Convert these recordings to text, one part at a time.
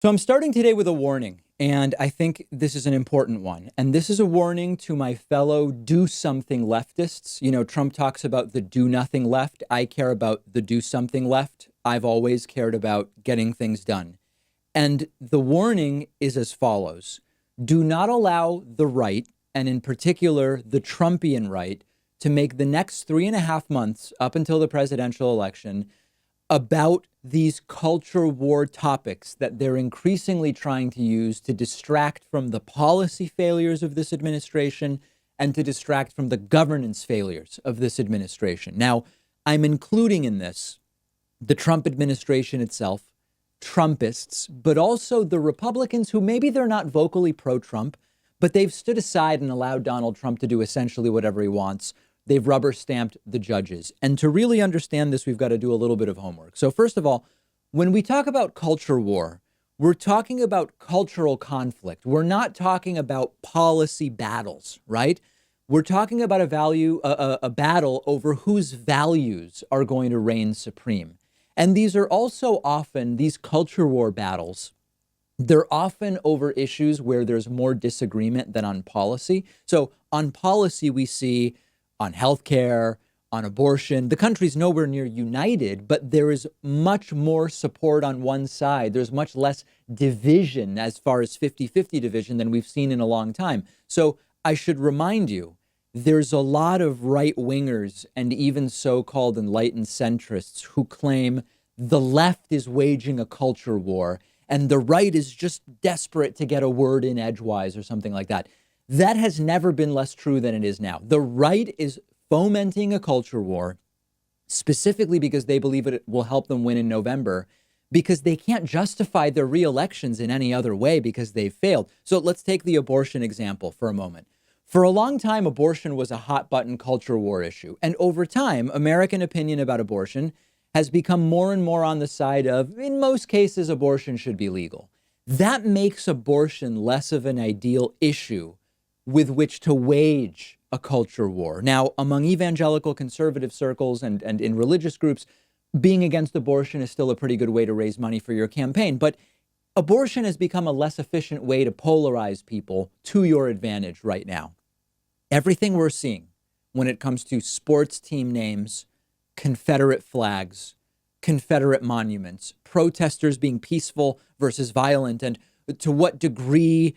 So I'm starting today with a warning, and I think this is an important one. And this is a warning to my fellow do something leftists. You know, Trump talks about the do nothing left. I care about the do something left. I've always cared about getting things done. And the warning is as follows. Do not allow the right, and in particular, the Trumpian right, to make the next 3.5 months up until the presidential election about these culture war topics that they're increasingly trying to use to distract from the policy failures of this administration and to distract from the governance failures of this administration. Now, I'm including in this the Trump administration itself, Trumpists, but also the Republicans who maybe they're not vocally pro-Trump, but they've stood aside and allowed Donald Trump to do essentially whatever he wants. They've rubber stamped the judges. And to really understand this, we've got to do a little bit of homework. So first of all, when we talk about culture war, we're talking about cultural conflict. We're not talking about policy battles, right? We're talking about a battle over whose values are going to reign supreme. And these are also often, these culture war battles, they're often over issues where there's more disagreement than on policy. So on policy, we see on healthcare, on abortion, the country's nowhere near united, but there is much more support on one side. There's much less division as far as 50-50 division than we've seen in a long time. So I should remind you, there's a lot of right wingers and even so-called enlightened centrists who claim the left is waging a culture war and the right is just desperate to get a word in edgewise or something like that. That has never been less true than it is now. The right is fomenting a culture war specifically because they believe it will help them win in November, because they can't justify their re-elections in any other way because they've failed. So let's take the abortion example for a moment. For a long time, abortion was a hot button culture war issue. And over time, American opinion about abortion has become more and more on the side of, in most cases, abortion should be legal. That makes abortion less of an ideal issue with which to wage a culture war. Now, among evangelical conservative circles and in religious groups, being against abortion is still a pretty good way to raise money for your campaign. But abortion has become a less efficient way to polarize people to your advantage right now. Everything we're seeing when it comes to sports team names, Confederate flags, Confederate monuments, protesters being peaceful versus violent, and to what degree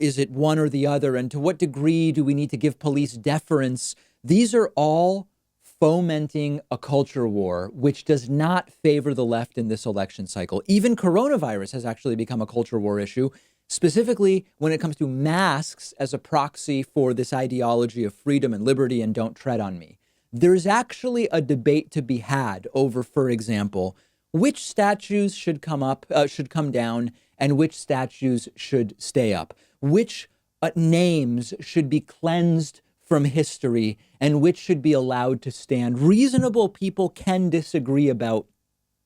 is it one or the other? And to what degree do we need to give police deference? These are all fomenting a culture war, which does not favor the left in this election cycle. Even coronavirus has actually become a culture war issue, specifically when it comes to masks as a proxy for this ideology of freedom and liberty and don't tread on me. There's actually a debate to be had over, for example, which statues should come down and which statues should stay up, which names should be cleansed from history and which should be allowed to stand. Reasonable people can disagree about,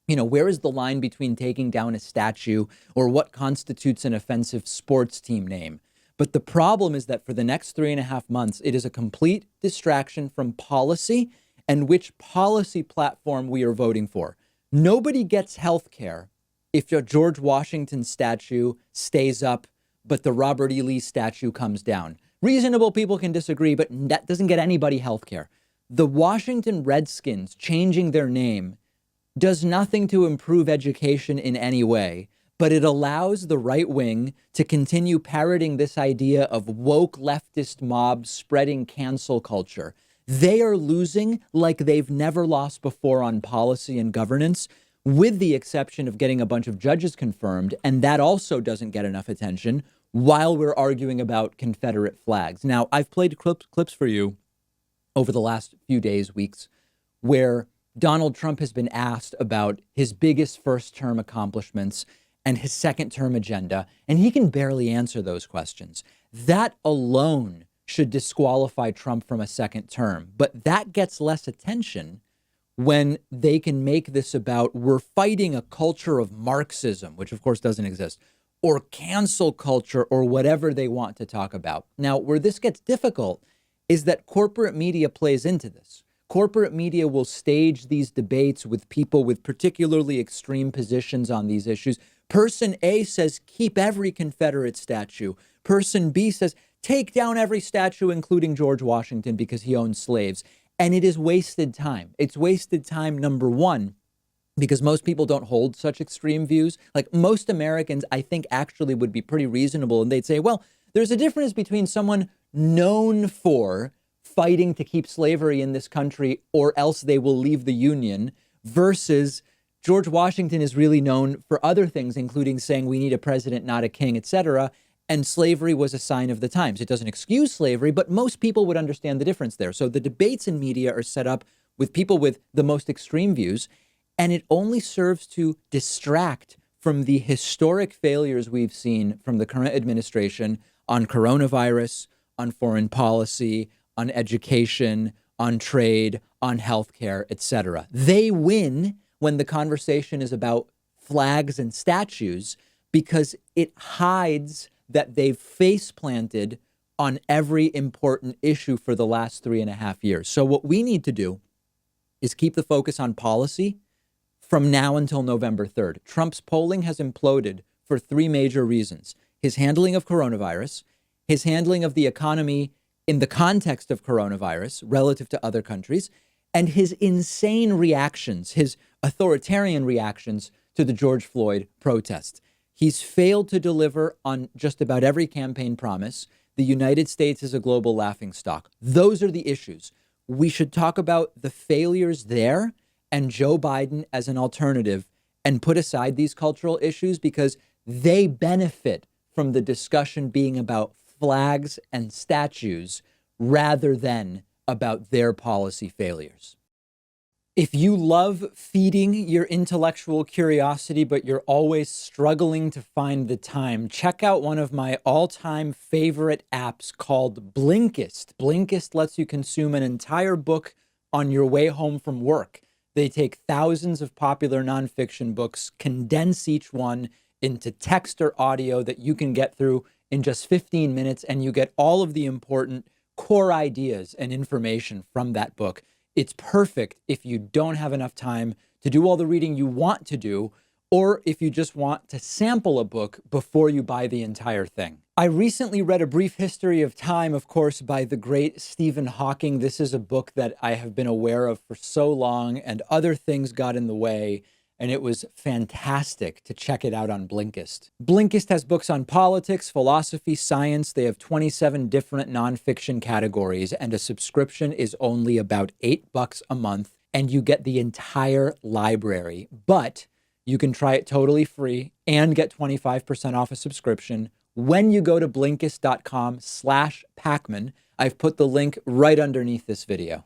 where is the line between taking down a statue or what constitutes an offensive sports team name. But the problem is that for the next 3.5 months, it is a complete distraction from policy and which policy platform we are voting for. Nobody gets health care if a George Washington statue stays up, but the Robert E. Lee statue comes down. Reasonable people can disagree, but that doesn't get anybody health care. The Washington Redskins changing their name does nothing to improve education in any way, but it allows the right wing to continue parroting this idea of woke leftist mobs spreading cancel culture. They are losing like they've never lost before on policy and governance, with the exception of getting a bunch of judges confirmed. And that also doesn't get enough attention while we're arguing about Confederate flags. Now, I've played clips for you over the last few days, weeks, where Donald Trump has been asked about his biggest first-term accomplishments and his second-term agenda, and he can barely answer those questions. That alone should disqualify Trump from a second term, but that gets less attention when they can make this about we're fighting a culture of Marxism, which of course doesn't exist, or cancel culture, or whatever they want to talk about. Now, where this gets difficult is that corporate media plays into this. Corporate media will stage these debates with people with particularly extreme positions on these issues, Person A says, keep every Confederate statue. Person B says, take down every statue, including George Washington, because he owned slaves. And it is wasted time. It's wasted time, number one, because most people don't hold such extreme views. Like most Americans, I think actually would be pretty reasonable. And they'd say, well, there's a difference between someone known for fighting to keep slavery in this country or else they will leave the Union versus George Washington is really known for other things, including saying we need a president, not a king, etc. And slavery was a sign of the times. It doesn't excuse slavery, but most people would understand the difference there. So the debates in media are set up with people with the most extreme views, and it only serves to distract from the historic failures we've seen from the current administration on coronavirus, on foreign policy, on education, on trade, on healthcare, etc. They win when the conversation is about flags and statues because it hides that they've face planted on every important issue for the last 3.5 years. So what we need to do is keep the focus on policy from now until November 3rd. Trump's polling has imploded for three major reasons: his handling of coronavirus, his handling of the economy in the context of coronavirus relative to other countries, and his insane reactions, his authoritarian reactions to the George Floyd protests. He's failed to deliver on just about every campaign promise. The United States is a global laughingstock. Those are the issues. We should talk about the failures there and Joe Biden as an alternative and put aside these cultural issues because they benefit from the discussion being about flags and statues rather than about their policy failures. If you love feeding your intellectual curiosity, but you're always struggling to find the time, check out one of my all-time favorite apps called Blinkist. Blinkist lets you consume an entire book on your way home from work. They take thousands of popular nonfiction books, condense each one into text or audio that you can get through in just 15 minutes, and you get all of the important core ideas and information from that book. It's perfect if you don't have enough time to do all the reading you want to do, or if you just want to sample a book before you buy the entire thing. I recently read A Brief History of Time, of course, by the great Stephen Hawking. This is a book that I have been aware of for so long, and other things got in the way, and it was fantastic to check it out on Blinkist. Blinkist has books on politics, philosophy, science. They have 27 different nonfiction categories, and a subscription is only about $8 a month, and you get the entire library. But you can try it totally free and get 25% off a subscription when you go to Blinkist.com/Pakman. I've put the link right underneath this video.